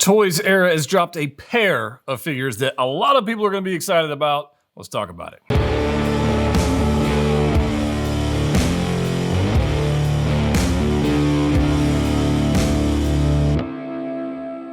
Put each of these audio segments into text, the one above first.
Toys Era has dropped a pair of figures that a lot of people are going to be excited about. Let's talk about it.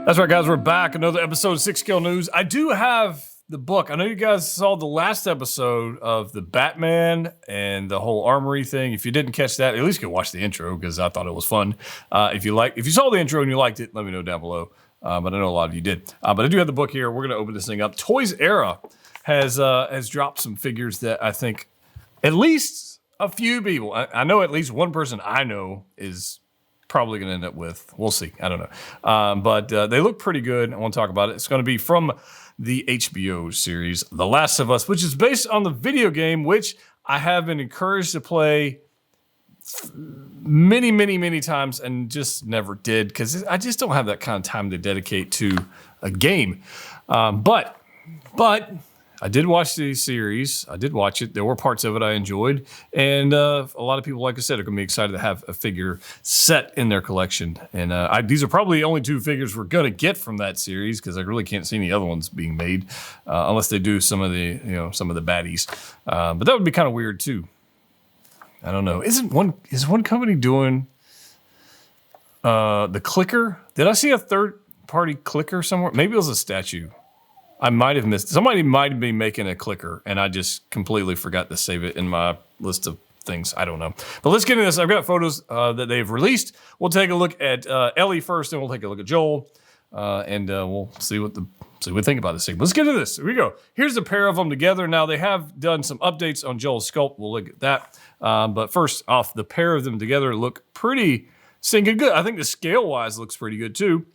That's right, guys. We're back. Another episode of 6 Scale News. I do have the book. I know you guys saw the last episode of the Batman and the whole armory thing. If you didn't catch that, at least you can watch the intro because I thought it was fun. If you saw the intro and you liked it, let me know down below. But I know a lot of you did. But I do have the book here. We're going to open this thing up. Toys Era has dropped some figures that I think at least a few people, I know at least one person I know is probably going to end up with. We'll see. I don't know. But they look pretty good. I want to talk about it. It's going to be from the HBO series, The Last of Us, which is based on the video game, which I have been encouraged to play many times and just never did because I just don't have that kind of time to dedicate to a game. But I did watch the series. I did watch it. There were parts of it I enjoyed. And a lot of people, like I said, are going to be excited to have a figure set in their collection. And these are probably the only 2 figures we're going to get from that series because I really can't see any other ones being made unless they do some of the baddies. But that would be kind of weird too. I don't know. Is one company doing the clicker? Did I see a third-party clicker somewhere? Maybe it was a statue. I might have missed. Somebody might be making a clicker, and I just completely forgot to save it in my list of things. I don't know. But let's get into this. I've got photos that they've released. We'll take a look at Ellie first, then we'll take a look at Joel, and we'll see what we think about this thing. Let's get into this. Here we go. Here's a pair of them together. Now, they have done some updates on Joel's sculpt. We'll look at that. But first off, the pair of them together look pretty stinking good. I think the scale-wise looks pretty good, too.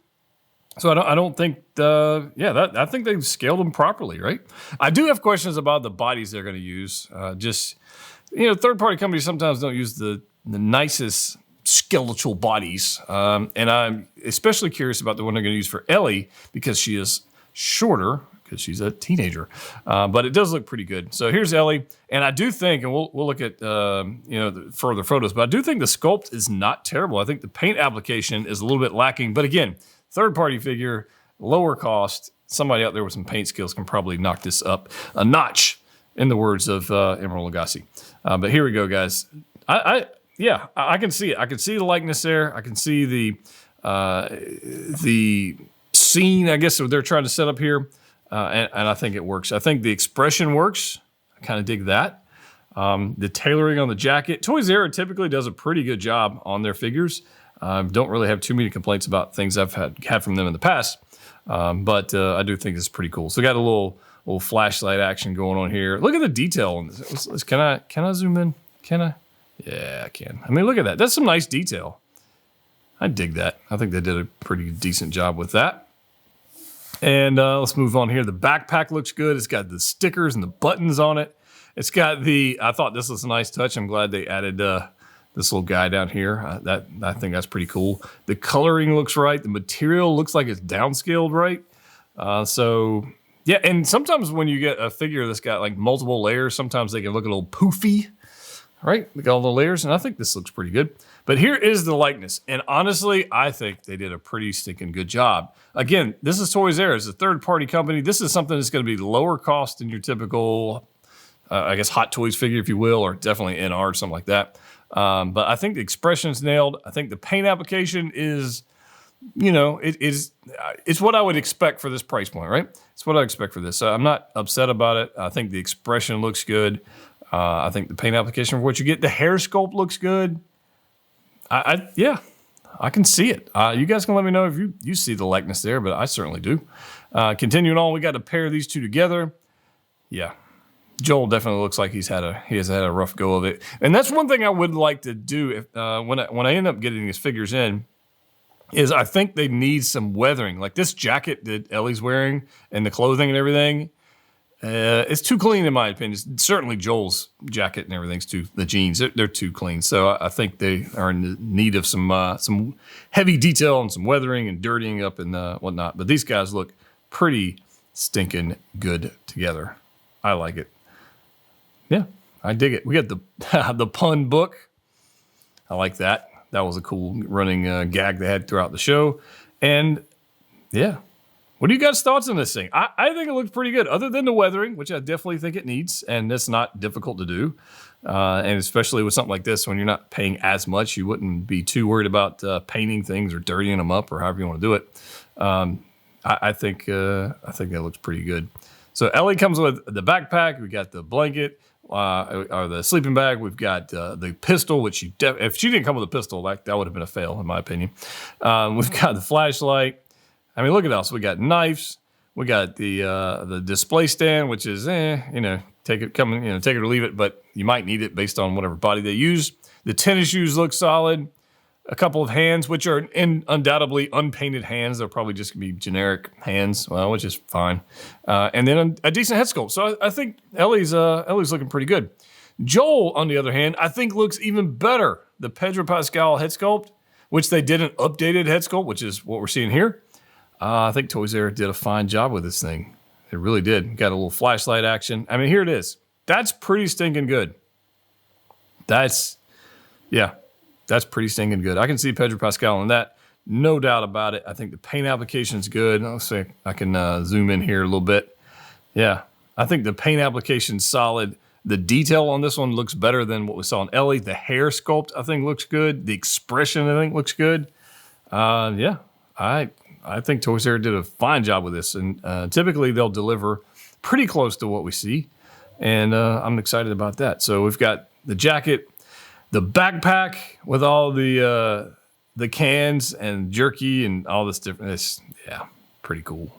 So I don't think, I think they've scaled them properly, right? I do have questions about the bodies they're going to use. Third-party companies sometimes don't use the nicest skeletal bodies. And I'm especially curious about the one they're going to use for Ellie because she is shorter because she's a teenager. But it does look pretty good. So here's Ellie. And I do think, and we'll look at, the further photos, but I do think the sculpt is not terrible. I think the paint application is a little bit lacking. But again, third-party figure, lower cost. Somebody out there with some paint skills can probably knock this up a notch, in the words of Emerald Lagasse. But here we go, guys. I can see it. I can see the likeness there. I can see the scene, I guess, that they're trying to set up here. And I think it works. I think the expression works. I kind of dig that. The tailoring on the jacket. Toys R Us typically does a pretty good job on their figures. Don't really have too many complaints about things I've had from them in the past, but I do think it's pretty cool. So we got a little flashlight action going on here. Look at the detail on this. Can I zoom in? Can I? Yeah, I can. I mean, look at that. That's some nice detail. I dig that. I think they did a pretty decent job with that. And let's move on here. The backpack looks good. It's got the stickers and the buttons on it. It's got I thought this was a nice touch. I'm glad they added this little guy down here. I think that's pretty cool. The coloring looks right. The material looks like it's downscaled right. And sometimes when you get a figure that's got like multiple layers, sometimes they can look a little poofy, right? They got all the layers, and I think this looks pretty good. But here is the likeness, and honestly, I think they did a pretty stinking good job. Again, this is Toys R Us, a third-party company. This is something that's going to be lower cost than your typical, Hot Toys figure, if you will, or definitely NR or something like that. But I think the expression's nailed. I think the paint application is, it's what I would expect for this price point, right? It's what I expect for this. So I'm not upset about it. I think the expression looks good. I think the paint application for what you get, the hair sculpt looks good. I can see it. You guys can let me know if you see the likeness there, but I certainly do. Continuing on, we got to pair these two together. Yeah. Joel definitely looks like he has had a rough go of it, and that's one thing I would like to do if when I end up getting these figures in, is I think they need some weathering. Like this jacket that Ellie's wearing and the clothing and everything, it's too clean in my opinion. Certainly Joel's jacket and everything's the jeans they're too clean. So I think they are in need of some heavy detail and some weathering and dirtying up and whatnot. But these guys look pretty stinking good together. I like it. Yeah, I dig it. We got the pun book. I like that. That was a cool running gag they had throughout the show. And Yeah. What do you guys' thoughts on this thing? I think it looks pretty good, other than the weathering, which I definitely think it needs, and it's not difficult to do. And especially with something like this, when you're not paying as much, you wouldn't be too worried about painting things or dirtying them up or however you want to do it. I think that looks pretty good. So Ellie comes with the backpack. We got the blanket or the sleeping bag. We've got the pistol, which if she didn't come with a pistol, that would have been a fail in my opinion. We've got the flashlight. I mean, look at us. We got knives. We got the display stand, which is, take it or leave it, but you might need it based on whatever body they use. The tennis shoes look solid. A couple of hands, which are undoubtedly unpainted hands. They're probably just gonna be generic hands, which is fine. And then a decent head sculpt. So I think Ellie's looking pretty good. Joel, on the other hand, I think looks even better. The Pedro Pascal head sculpt, which they did an updated head sculpt, which is what we're seeing here. I think Toys R Us did a fine job with this thing. It really did. Got a little flashlight action. I mean, here it is. That's pretty stinking good. That's pretty stinking good. I can see Pedro Pascal in that. No doubt about it. I think the paint application is good. Let's see. I can zoom in here a little bit. Yeah. I think the paint application's solid. The detail on this one looks better than what we saw on Ellie. The hair sculpt, I think, looks good. The expression, I think, looks good. I think Toys R Us did a fine job with this, and typically they'll deliver pretty close to what we see, and I'm excited about that. So we've got the jacket, the backpack with all the cans and jerky and all this different. It's, pretty cool.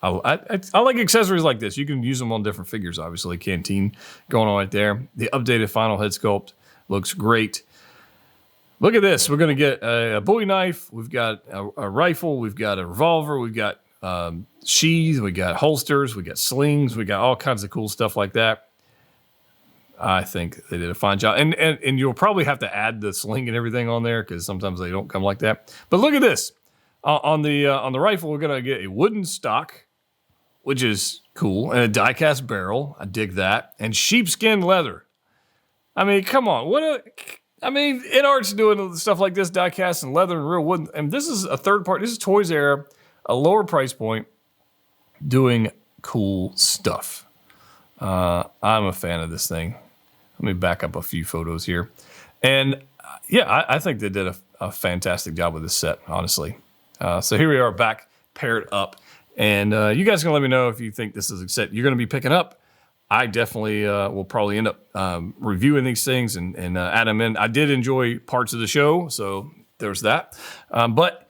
I like accessories like this. You can use them on different figures, obviously. Canteen going on right there. The updated final head sculpt looks great. Look at this. We're going to get a Bowie knife. We've got a rifle. We've got a revolver. We've got sheaths. We got holsters. We got slings. We got all kinds of cool stuff like that. I think they did a fine job. And you'll probably have to add the sling and everything on there because sometimes they don't come like that. But look at this. On the rifle, we're going to get a wooden stock, which is cool, and a die-cast barrel. I dig that. And sheepskin leather. I mean, come on. InArt's doing stuff like this, die-cast and leather and real wood. And this is a third part. This is Toys R Us, a lower price point, doing cool stuff. I'm a fan of this thing. Let me back up a few photos here. And I think they did a fantastic job with this set, honestly. So here we are back, paired up. And you guys can let me know if you think this is a set you're going to be picking up. I definitely will probably end up reviewing these things and add them in. I did enjoy parts of the show, so there's that. But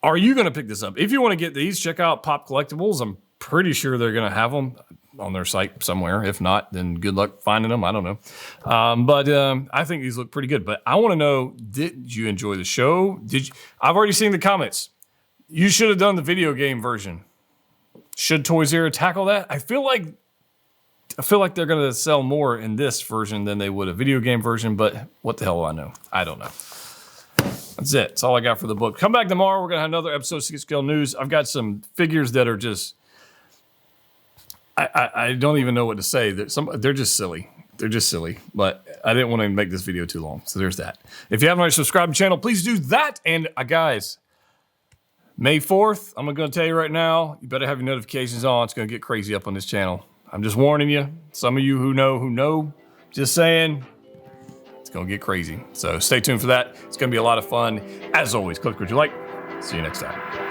are you going to pick this up? If you want to get these, check out Pop Collectibles. I'm pretty sure they're going to have them on their site somewhere. If not, then good luck finding them. I don't know. But I think these look pretty good. But I want to know, did you enjoy the show? I've already seen the comments. You should have done the video game version. Should Toys R Us tackle that? I feel like they're going to sell more in this version than they would a video game version, but what the hell do I know? I don't know. That's it. That's all I got for the book. Come back tomorrow. We're going to have another episode of 6 Scale News. I've got some figures that are just, I don't even know what to say. They're just silly. They're just silly, but I didn't want to make this video too long. So there's that. If you haven't already subscribed to the channel, please do that. And guys, May 4th, I'm going to tell you right now, you better have your notifications on. It's going to get crazy up on this channel. I'm just warning you. Some of you who know, just saying, it's going to get crazy. So stay tuned for that. It's going to be a lot of fun. As always, click what you like. See you next time.